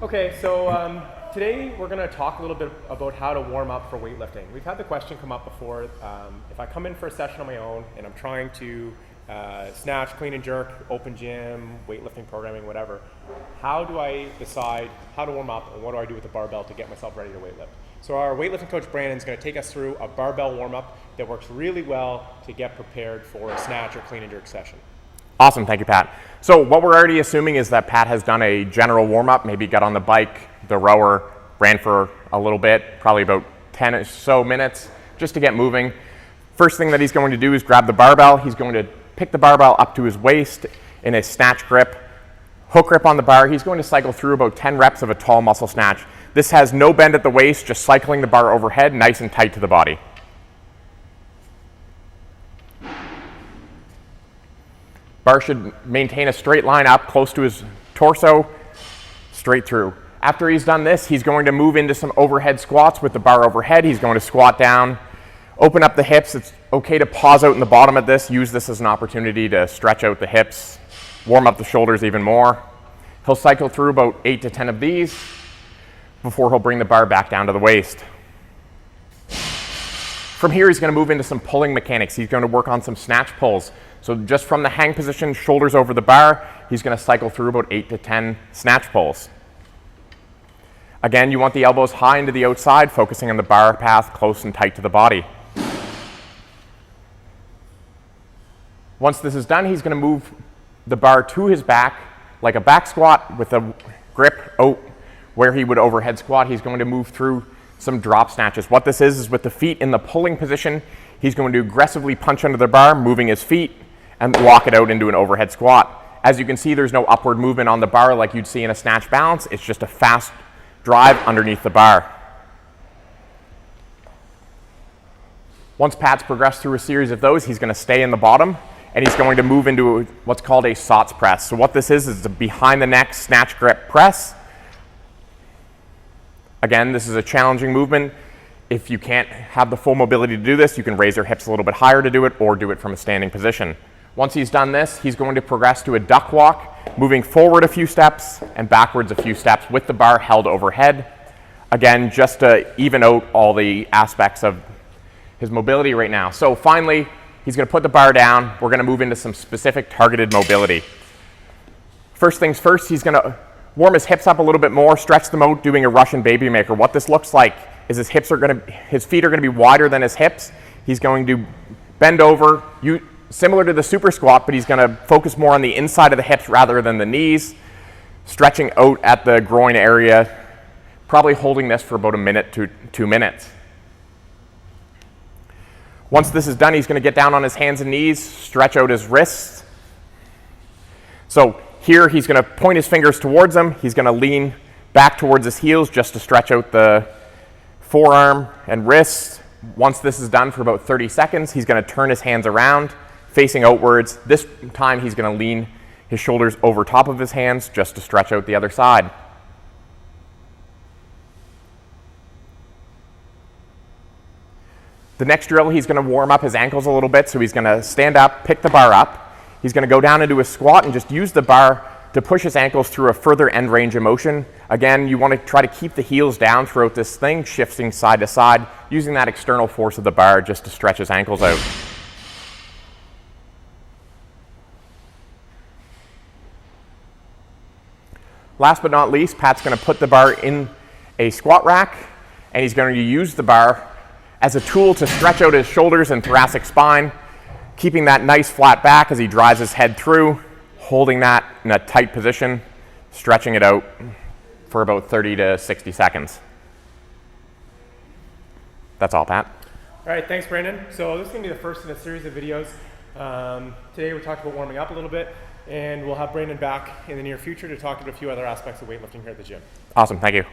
Okay, so today we're going to talk a little bit about how to warm up for weightlifting. We've had the question come up before, if I come in for a session on my own and I'm trying to snatch, clean and jerk, open gym, weightlifting programming, whatever, how do I decide how to warm up and what do I do with the barbell to get myself ready to weightlift? So our weightlifting coach Brandon is going to take us through a barbell warm-up that works really well to get prepared for a snatch or clean and jerk session. Awesome, thank you, Pat. So what we're already assuming is that Pat has done a general warm-up, maybe got on the bike, the rower, ran for a little bit, probably about 10 or so minutes, just to get moving. First thing that he's going to do is grab the barbell. He's going to pick the barbell up to his waist in a snatch grip, hook grip on the bar. He's going to cycle through about 10 reps of a tall muscle snatch. This has no bend at the waist, just cycling the bar overhead, nice and tight to the body. Bar should maintain a straight line up close to his torso, straight through. After he's done this, he's going to move into some overhead squats with the bar overhead. He's going to squat down, open up the hips. It's okay to pause out in the bottom of this. Use this as an opportunity to stretch out the hips, warm up the shoulders even more. He'll cycle through about 8 to 10 of these before he'll bring the bar back down to the waist. From here, he's going to move into some pulling mechanics. He's going to work on some snatch pulls. So just from the hang position, shoulders over the bar, he's going to cycle through about 8 to 10 snatch pulls. Again, you want the elbows high into the outside, focusing on the bar path close and tight to the body. Once this is done, he's going to move the bar to his back like a back squat with a grip out where he would overhead squat. He's going to move through some drop snatches. What this is with the feet in the pulling position, he's going to aggressively punch under the bar, moving his feet, and walk it out into an overhead squat. As you can see, there's no upward movement on the bar like you'd see in a snatch balance. It's just a fast drive underneath the bar. Once Pat's progressed through a series of those, he's going to stay in the bottom, and he's going to move into what's called a SOTS press. So what this is a behind the neck snatch grip press. Again, this is a challenging movement. If you can't have the full mobility to do this, you can raise your hips a little bit higher to do it or do it from a standing position. Once he's done this, he's going to progress to a duck walk, moving forward a few steps and backwards a few steps with the bar held overhead. Again, just to even out all the aspects of his mobility right now. So finally, he's going to put the bar down. We're going to move into some specific targeted mobility. First things first, he's going to warm his hips up a little bit more, stretch them out, doing a Russian baby maker. What this looks like is his feet are going to be wider than his hips. He's going to bend over, similar to the super squat, but he's going to focus more on the inside of the hips rather than the knees, stretching out at the groin area, probably holding this for about a minute to 2 minutes. Once this is done, he's going to get down on his hands and knees, stretch out his wrists. So here he's going to point his fingers towards him. He's going to lean back towards his heels just to stretch out the forearm and wrists. Once this is done for about 30 seconds, he's going to turn his hands around, facing outwards. This time he's going to lean his shoulders over top of his hands just to stretch out the other side. The next drill, he's going to warm up his ankles a little bit, so he's going to stand up, pick the bar up. He's going to go down into a squat and just use the bar to push his ankles through a further end range of motion. Again, you want to try to keep the heels down throughout this thing, shifting side to side, using that external force of the bar just to stretch his ankles out. Last but not least, Pat's going to put the bar in a squat rack, and he's going to use the bar as a tool to stretch out his shoulders and thoracic spine, keeping that nice flat back as he drives his head through, holding that in a tight position, stretching it out for about 30 to 60 seconds. That's all, Pat. All right, thanks, Brandon. So this is going to be the first in a series of videos. Today we talked about warming up a little bit, and we'll have Brandon back in the near future to talk about a few other aspects of weightlifting here at the gym. Awesome, thank you.